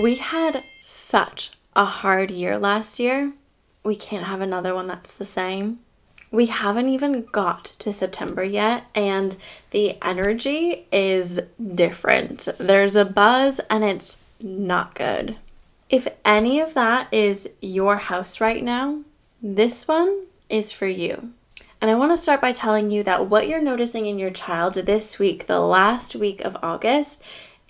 We had such a hard year last year. We can't have another one that's the same. We haven't even got to September yet, and the energy is different. There's a buzz, and it's not good. If any of that is your house right now, this one is for you. And I want to start by telling you that what you're noticing in your child this week, the last week of August,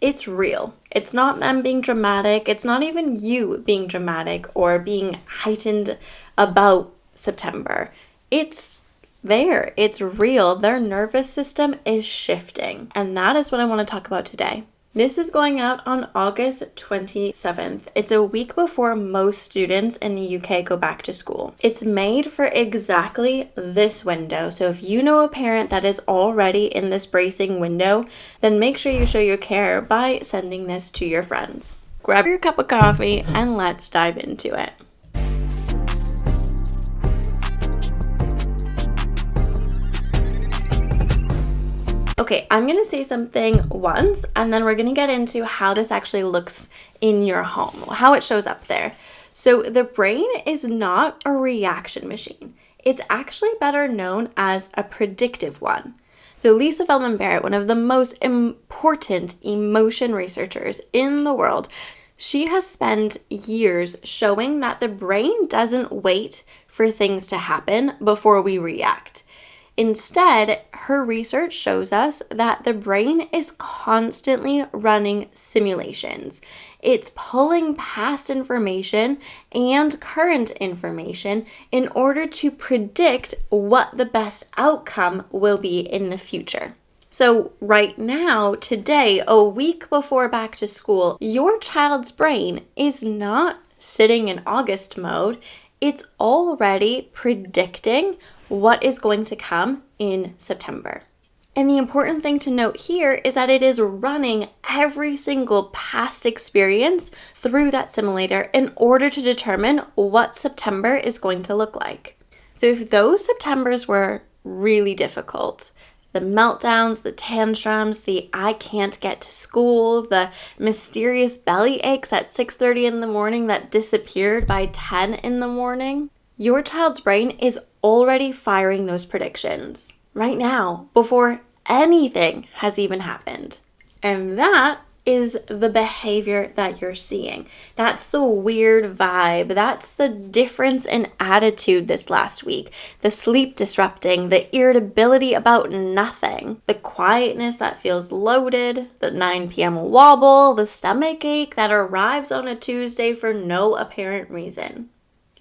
it's real. It's not them being dramatic. It's not even you being dramatic or being heightened about September. It's there. It's real. Their nervous system is shifting. And that is what I want to talk about today. This is going out on August 27th. It's a week before most students in the UK go back to school. It's made for exactly this window. So if you know a parent that is already in this bracing window, then make sure you show your care by sending this to your friends. Grab your cup of coffee and let's dive into it. Okay, I'm going to say something once, and then we're going to get into how this actually looks in your home, how it shows up there. So the brain is not a reaction machine. It's actually better known as a predictive one. So Lisa Feldman Barrett, one of the most important emotion researchers in the world, she has spent years showing that the brain doesn't wait for things to happen before we react. Instead, her research shows us that the brain is constantly running simulations. It's pulling past information and current information in order to predict what the best outcome will be in the future. So right now, today, a week before back to school, your child's brain is not sitting in August mode. It's already predicting what is going to come in September. And the important thing to note here is that it is running every single past experience through that simulator in order to determine what September is going to look like. So if those Septembers were really difficult, the meltdowns, the tantrums, the I can't get to school, the mysterious belly aches at 6:30 in the morning that disappeared by 10 in the morning, your child's brain is already firing those predictions right now before anything has even happened. And that is the behavior that you're seeing. That's the weird vibe. That's the difference in attitude this last week. The sleep disrupting, the irritability about nothing, the quietness that feels loaded, the 9 p.m. wobble, the stomach ache that arrives on a Tuesday for no apparent reason.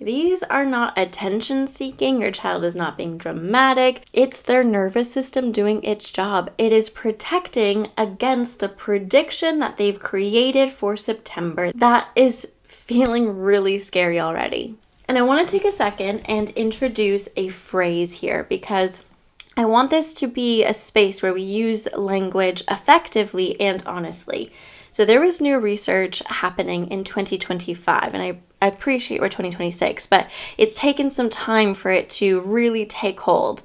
These are not attention seeking. Your child is not being dramatic. It's their nervous system doing its job. It is protecting against the prediction that they've created for September. That is feeling really scary already. And I want to take a second and introduce a phrase here because I want this to be a space where we use language effectively and honestly. So there was new research happening in 2025, and I appreciate we're 2026, but it's taken some time for it to really take hold.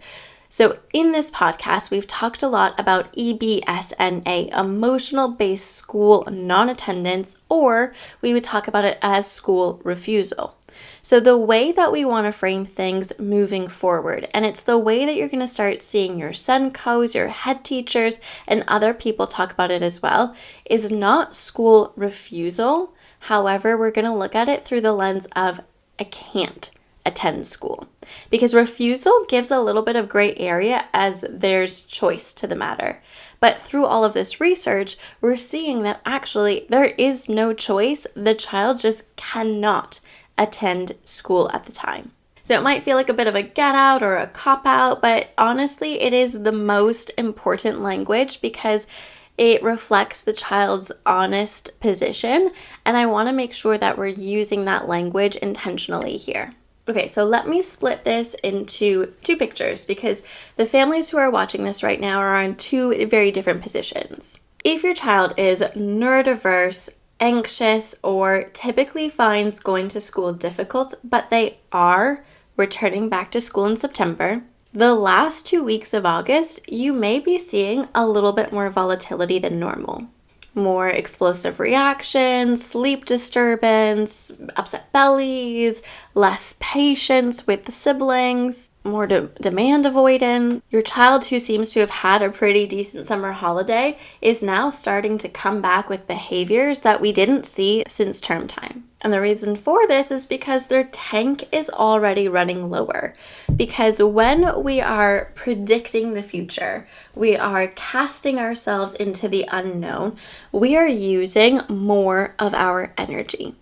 So in this podcast, we've talked a lot about EBSNA, emotional-based school non-attendance, or we would talk about it as school refusal. So the way that we want to frame things moving forward, and it's the way that you're going to start seeing your senkos, your head teachers, and other people talk about it as well, is not school refusal. However, we're going to look at it through the lens of I can't attend school. Because refusal gives a little bit of gray area as there's choice to the matter. But through all of this research, we're seeing that actually there is no choice. The child just cannot attend school at the time. So it might feel like a bit of a get out or a cop out, but honestly, it is the most important language because it reflects the child's honest position, and I want to make sure that we're using that language intentionally here. Okay, so let me split this into two pictures because the families who are watching this right now are in two very different positions. If your child is neurodiverse, anxious, or typically finds going to school difficult, but they are returning back to school in September, the last 2 weeks of August, you may be seeing a little bit more volatility than normal. more explosive reactions, sleep disturbance, upset bellies, less patience with the siblings, more demand avoidance. Your child, who seems to have had a pretty decent summer holiday, is now starting to come back with behaviors that we didn't see since term time. And the reason for this is because their tank is already running lower. Because when we are predicting the future, we are casting ourselves into the unknown, we are using more of our energy.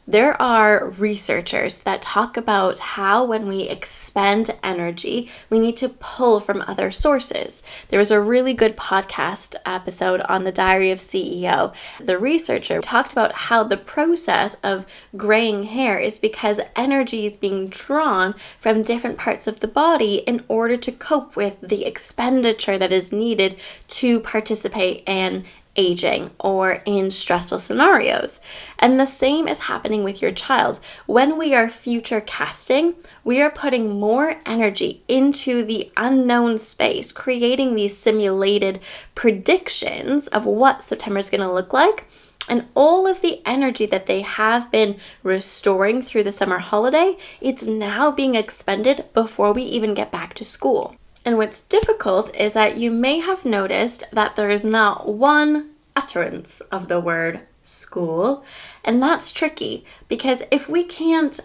There are researchers that talk about how when we expend energy, we need to pull from other sources. There was a really good podcast episode on the Diary of CEO. The researcher talked about how the process of graying hair is because energy is being drawn from different parts of the body in order to cope with the expenditure that is needed to participate in aging or in stressful scenarios. And the same is happening with your child. When we are future casting, we are putting more energy into the unknown space, creating these simulated predictions of what September is going to look like. And all of the energy that they have been restoring through the summer holiday, it's now being expended before we even get back to school. And what's difficult is that you may have noticed that there is not one utterance of the word school. And that's tricky because if we can't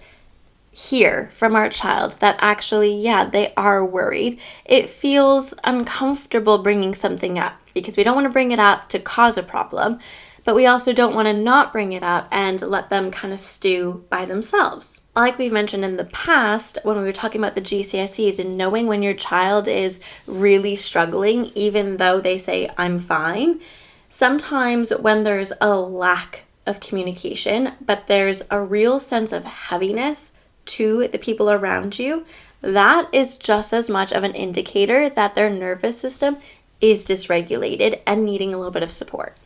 hear from our child that actually, yeah, they are worried, it feels uncomfortable bringing something up because we don't want to bring it up to cause a problem. But we also don't want to not bring it up and let them kind of stew by themselves. Like we've mentioned in the past, when we were talking about the GCSEs and knowing when your child is really struggling, even though they say, I'm fine, sometimes when there's a lack of communication, but there's a real sense of heaviness to the people around you, that is just as much of an indicator that their nervous system is dysregulated and needing a little bit of support.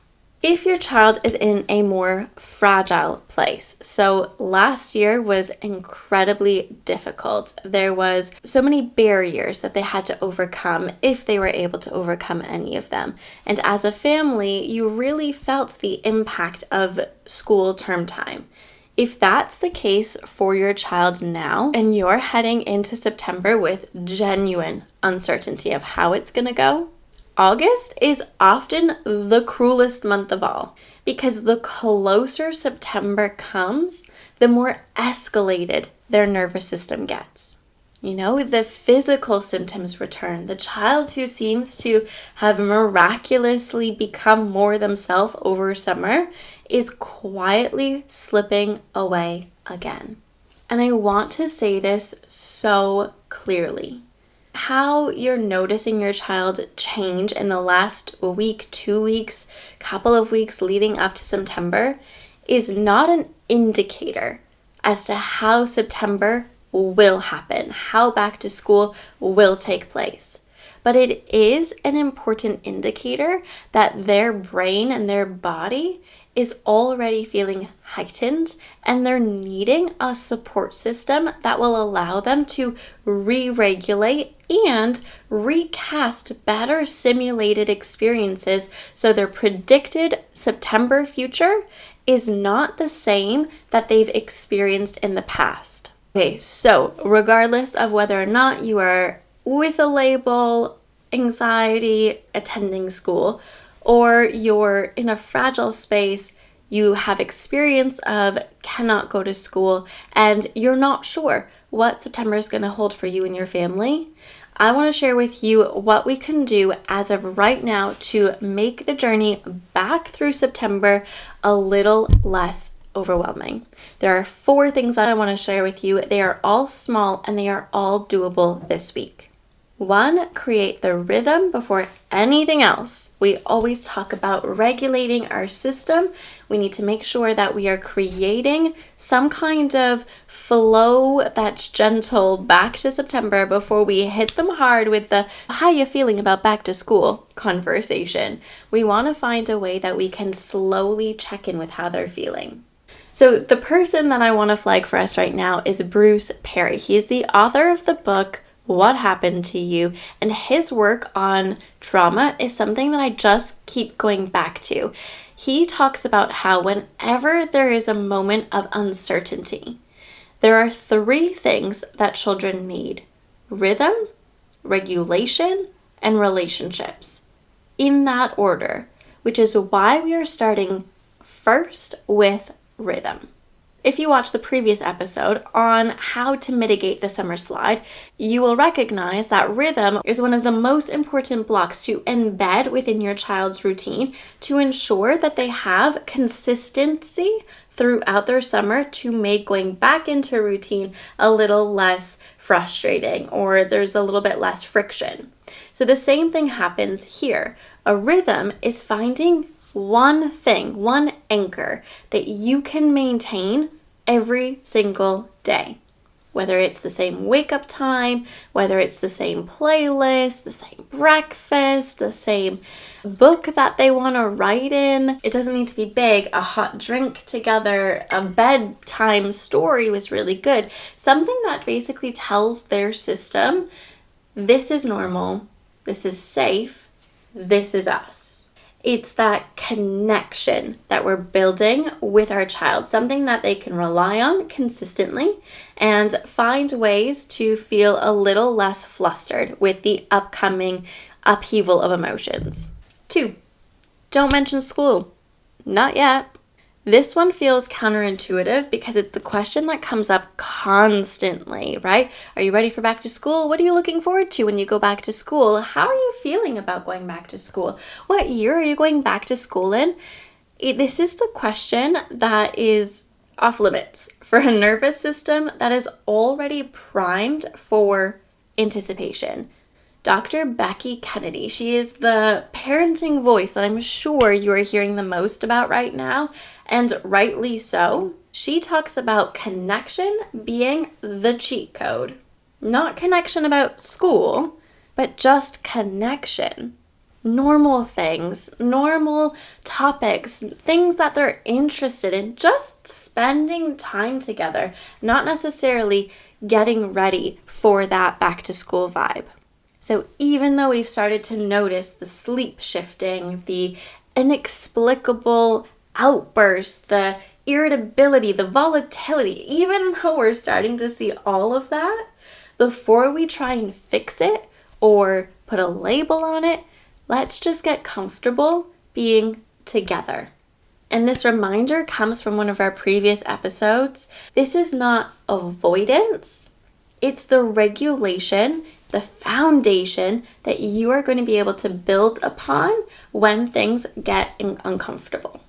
If your child is in a more fragile place, so last year was incredibly difficult. There was so many barriers that they had to overcome if they were able to overcome any of them. And as a family, you really felt the impact of school term time. If that's the case for your child now, and you're heading into September with genuine uncertainty of how it's going to go, August is often the cruelest month of all because the closer September comes, the more escalated their nervous system gets. You know, the physical symptoms return. The child who seems to have miraculously become more themselves over summer is quietly slipping away again. And I want to say this so clearly. How you're noticing your child change in the last week, 2 weeks, couple of weeks leading up to September is not an indicator as to how September will happen, how back to school will take place. But it is an important indicator that their brain and their body is already feeling heightened and they're needing a support system that will allow them to re-regulate and recast better simulated experiences so their predicted September future is not the same that they've experienced in the past. Okay, so regardless of whether or not you are with a label, anxiety, attending school, or you're in a fragile space, you have experience of cannot go to school, and you're not sure what September is going to hold for you and your family, I want to share with you what we can do as of right now to make the journey back through September a little less overwhelming. There are 4 things that I want to share with you. They are all small and they are all doable this week. 1, create the rhythm before anything else. We always talk about regulating our system. We need to make sure that we are creating some kind of flow that's gentle back to September before we hit them hard with the how you feeling about back to school conversation. We want to find a way that we can slowly check in with how they're feeling. So the person that I want to flag for us right now is Bruce Perry. He's the author of the book What Happened to You, and his work on trauma is something that I just keep going back to. He talks about how whenever there is a moment of uncertainty, there are 3 things that children need: rhythm, regulation, and relationships, in that order, which is why we are starting first with rhythm. If you watched the previous episode on how to mitigate the summer slide, you will recognize that rhythm is one of the most important blocks to embed within your child's routine to ensure that they have consistency throughout their summer to make going back into routine a little less frustrating, or there's a little bit less friction. So the same thing happens here. A rhythm is finding one thing, one anchor that you can maintain every single day. Whether it's the same wake up time, whether it's the same playlist, the same breakfast, the same book that they want to write in. It doesn't need to be big. A hot drink together, a bedtime story was really good. Something that basically tells their system, this is normal, this is safe, this is us. It's that connection that we're building with our child, something that they can rely on consistently and find ways to feel a little less flustered with the upcoming upheaval of emotions. 2, don't mention school. Not yet. This one feels counterintuitive because it's the question that comes up constantly, right? Are you ready for back to school? What are you looking forward to when you go back to school? How are you feeling about going back to school? What year are you going back to school in? This is the question that is off limits for a nervous system that is already primed for anticipation. Dr. Becky Kennedy, she is the parenting voice that I'm sure you are hearing the most about right now, and rightly so. She talks about connection being the cheat code. Not connection about school, but just connection. Normal things, normal topics, things that they're interested in, just spending time together, not necessarily getting ready for that back to school vibe. So even though we've started to notice the sleep shifting, the inexplicable outbursts, the irritability, the volatility, even though we're starting to see all of that, before we try and fix it or put a label on it, let's just get comfortable being together. And this reminder comes from one of our previous episodes. This is not avoidance. It's the regulation, the foundation that you are going to be able to build upon when things get uncomfortable.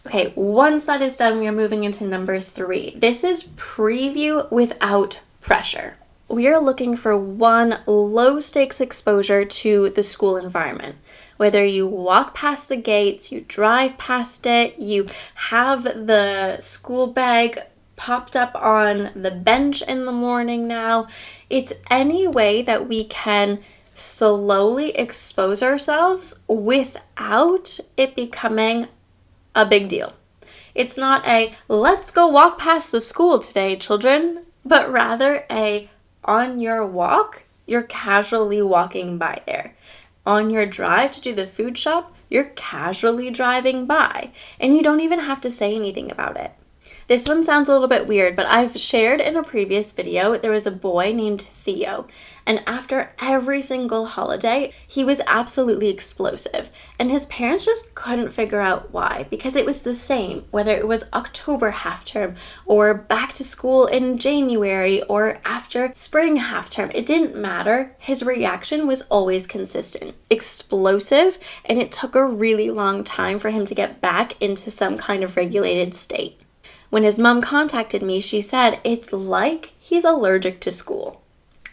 Okay, once that is done, we are moving into number 3. This is preview without pressure. We are looking for one low stakes exposure to the school environment. Whether you walk past the gates, you drive past it, you have the school bag popped up on the bench in the morning now. It's any way that we can slowly expose ourselves without it becoming a big deal. It's not a let's go walk past the school today, children, but rather on your walk, you're casually walking by there. On your drive to do the food shop, you're casually driving by, and you don't even have to say anything about it. This one sounds a little bit weird, but I've shared in a previous video, there was a boy named Theo, and after every single holiday, he was absolutely explosive, and his parents just couldn't figure out why, because it was the same, whether it was October half term, or back to school in January, or after spring half term. It didn't matter. His reaction was always consistent, explosive, and it took a really long time for him to get back into some kind of regulated state. When his mom contacted me, she said it's like he's allergic to school.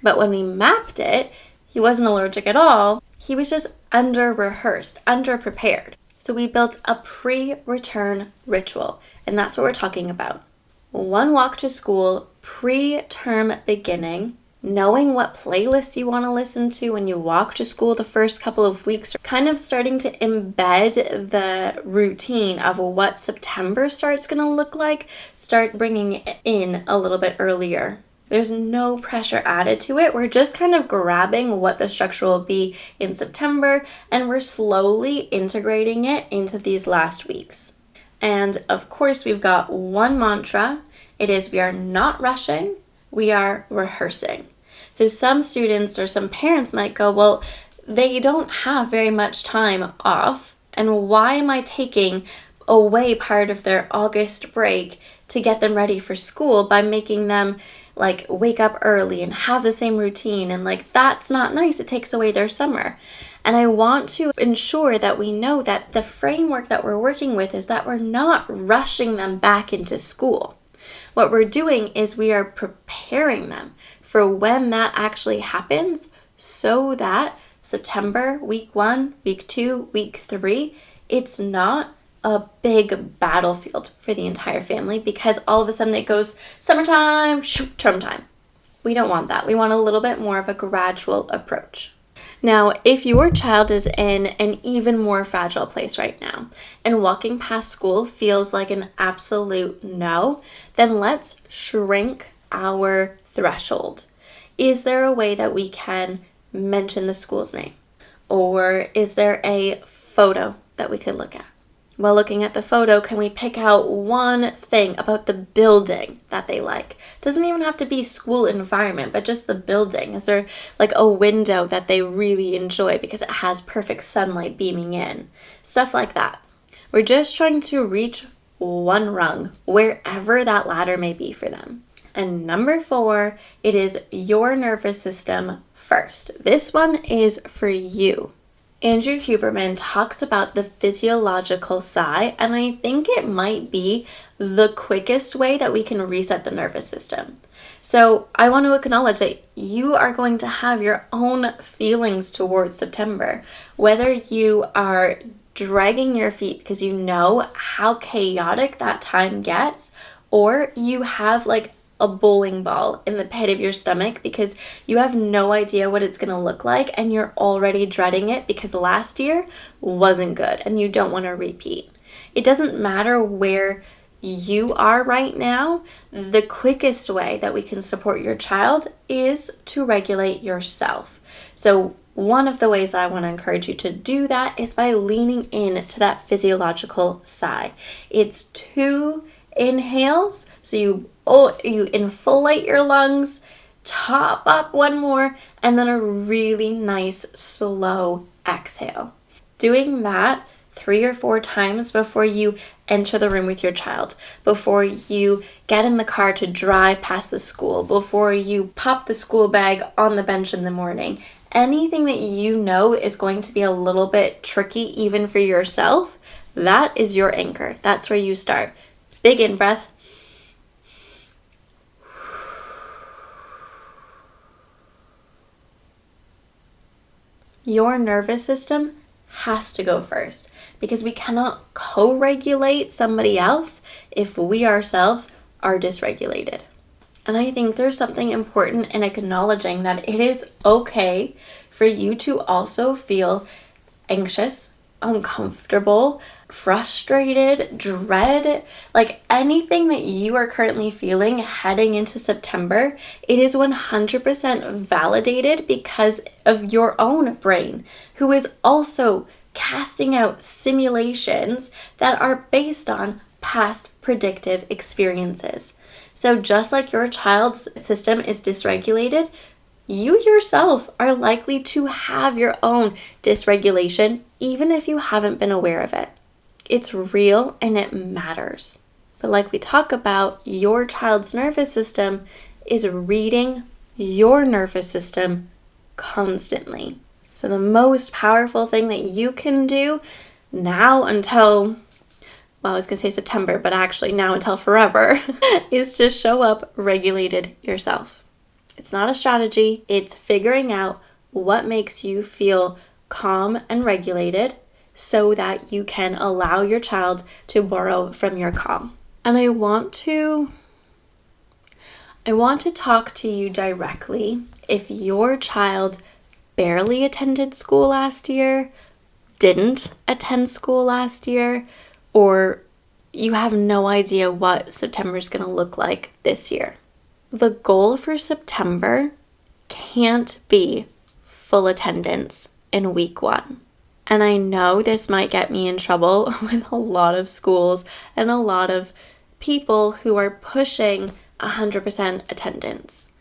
But when we mapped it, he wasn't allergic at all. He was just under-rehearsed, under-prepared. So we built a pre-return ritual, and that's what we're talking about. One walk to school, pre-term beginning, knowing what playlists you want to listen to when you walk to school the first couple of weeks, kind of starting to embed the routine of what September starts going to look like, start bringing it in a little bit earlier. There's no pressure added to it. We're just kind of grabbing what the structure will be in September, and we're slowly integrating it into these last weeks. And of course, we've got one mantra. It is, we are not rushing, we are rehearsing. So some students or some parents might go, well, they don't have very much time off, and why am I taking away part of their August break to get them ready for school by making them like wake up early and have the same routine, and like that's not nice. It takes away their summer. And I want to ensure that we know that the framework that we're working with is that we're not rushing them back into school. What we're doing is we are preparing them for when that actually happens, so that September, week 1, week 2, week 3, it's not a big battlefield for the entire family, because all of a sudden it goes summertime, term time. We don't want that. We want a little bit more of a gradual approach. Now, if your child is in an even more fragile place right now and walking past school feels like an absolute no, then let's shrink our threshold. Is there a way that we can mention the school's name? Or is there a photo that we could look at? While looking at the photo, can we pick out one thing about the building that they like? It doesn't even have to be school environment, but just the building. Is there like a window that they really enjoy because it has perfect sunlight beaming in? Stuff like that. We're just trying to reach one rung, wherever that ladder may be for them. And number 4, it is your nervous system first. This one is for you. Andrew Huberman talks about the physiological sigh, and I think it might be the quickest way that we can reset the nervous system. So I want to acknowledge that you are going to have your own feelings towards September, whether you are dragging your feet because you know how chaotic that time gets, or you have like a bowling ball in the pit of your stomach because you have no idea what it's going to look like and you're already dreading it because last year wasn't good and you don't want to repeat. It doesn't matter where you are right now. The quickest way that we can support your child is to regulate yourself. So one of the ways I want to encourage you to do that is by leaning in to that physiological sigh. It's 2 inhales, so you inflate your lungs, top up one more, and then a really nice slow exhale. Doing that 3 or 4 times before you enter the room with your child, before you get in the car to drive past the school, before you pop the school bag on the bench in the morning. Anything that you know is going to be a little bit tricky even for yourself, that is your anchor. That's where you start. Big in breath. Your nervous system has to go first because we cannot co-regulate somebody else if we ourselves are dysregulated. And I think there's something important in acknowledging that it is okay for you to also feel anxious, uncomfortable, frustrated, dread, like anything that you are currently feeling heading into September. It is 100% validated because of your own brain, who is also casting out simulations that are based on past predictive experiences. So just like your child's system is dysregulated, you yourself are likely to have your own dysregulation, even if you haven't been aware of it. It's real and it matters. But like we talk about, your child's nervous system is reading your nervous system constantly. So the most powerful thing that you can do now until, well, I was going to say September, but actually now until forever, is to show up regulated yourself. It's not a strategy. It's figuring out what makes you feel calm and regulated so that you can allow your child to borrow from your calm. And I want to talk to you directly. If your child barely attended school last year, didn't attend school last year, or you have no idea what September is going to look like this year, The goal for September can't be full attendance in week 1. And I know this might get me in trouble with a lot of schools and a lot of people who are pushing 100% attendance.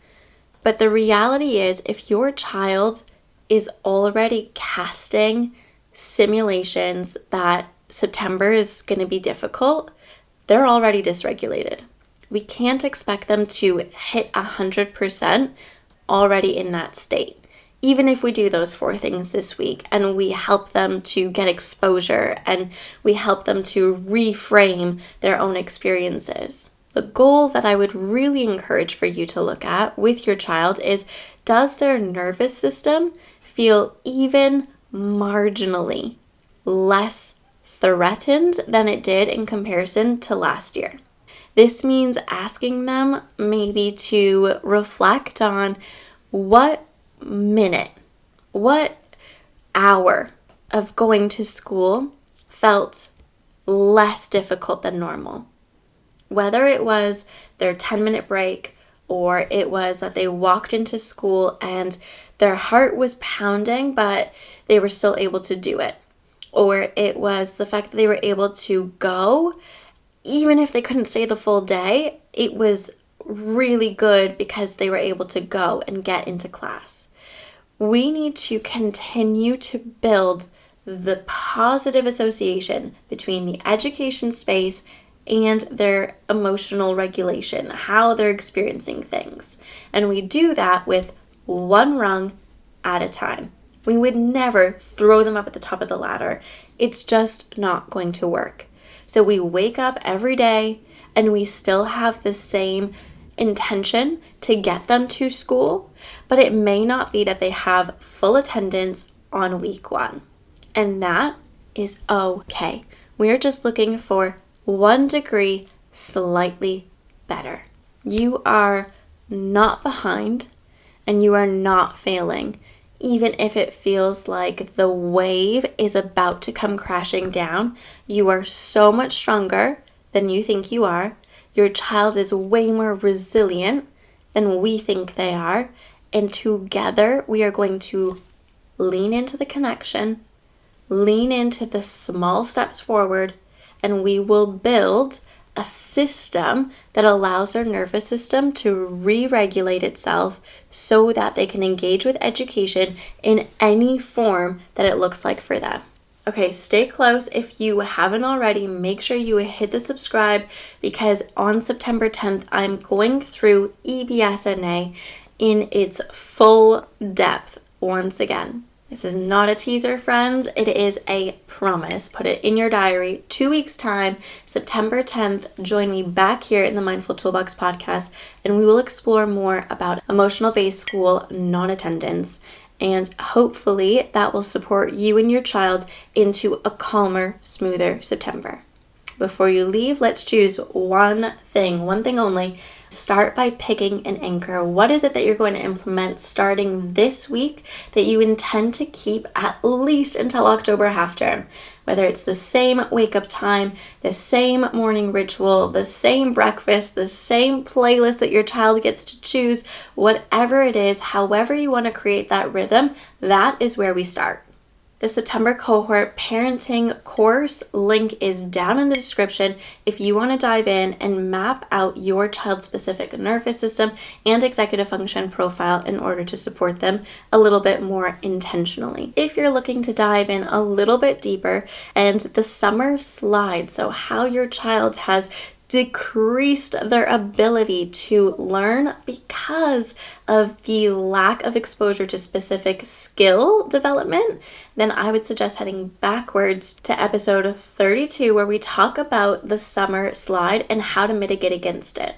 But the reality is, if your child is already casting simulations that September is going to be difficult, they're already dysregulated. We can't expect them to hit 100% already in that state. Even if we do those 4 things this week and we help them to get exposure and we help them to reframe their own experiences. The goal that I would really encourage for you to look at with your child is, does their nervous system feel even marginally less threatened than it did in comparison to last year? This means asking them maybe to reflect on what minute, what hour of going to school felt less difficult than normal. Whether it was their 10-minute break, or it was that they walked into school and their heart was pounding, but they were still able to do it. Or it was the fact that they were able to go, even if they couldn't stay the full day, it was really good because they were able to go and get into class. We need to continue to build the positive association between the education space and their emotional regulation, how they're experiencing things. And we do that with one rung at a time. We would never throw them up at the top of the ladder. It's just not going to work. So we wake up every day and we still have the same intention to get them to school, but it may not be that they have full attendance on week 1. And that is okay. We are just looking for 1 degree slightly better. You are not behind and you are not failing, even if it feels like the wave is about to come crashing down. You are so much stronger than you think you are. Your child is way more resilient than we think they are. And together we are going to lean into the connection, lean into the small steps forward, and we will build a system that allows our nervous system to re-regulate itself so that they can engage with education in any form that it looks like for them. Okay, stay close. If you haven't already, make sure you hit the subscribe, because on September 10th, I'm going through EBSNA in its full depth once again. This is not a teaser, friends. It is a promise. Put it in your diary. 2 weeks' time, September 10th, join me back here in the Mindful Toolbox podcast, and we will explore more about emotional-based school non-attendance. And hopefully that will support you and your child into a calmer, smoother September. Before you leave, let's choose one thing only. Start by picking an anchor. What is it that you're going to implement starting this week that you intend to keep at least until October half term? Whether it's the same wake up time, the same morning ritual, the same breakfast, the same playlist that your child gets to choose, whatever it is, however you want to create that rhythm, that is where we start. The September cohort parenting course link is down in the description if you want to dive in and map out your child's specific nervous system and executive function profile in order to support them a little bit more intentionally. If you're looking to dive in a little bit deeper, and the summer slide, so how your child has decreased their ability to learn because of the lack of exposure to specific skill development, then I would suggest heading backwards to episode 32, where we talk about the summer slide and how to mitigate against it.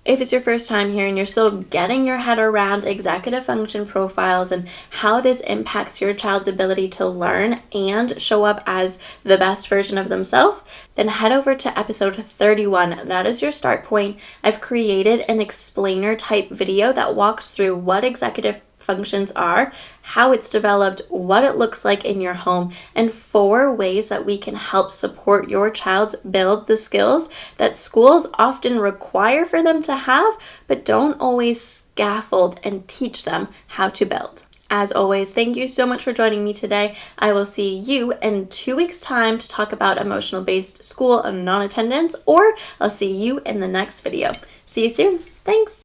If it's your first time here and you're still getting your head around executive function profiles and how this impacts your child's ability to learn and show up as the best version of themselves, then head over to episode 31. That is your start point. I've created an explainer type video that walks through what executive functions are, how it's developed, what it looks like in your home, and 4 ways that we can help support your child build the skills that schools often require for them to have, but don't always scaffold and teach them how to build. As always, thank you so much for joining me today. I will see you in 2 weeks' time to talk about emotional-based school and non-attendance, or I'll see you in the next video. See you soon. Thanks.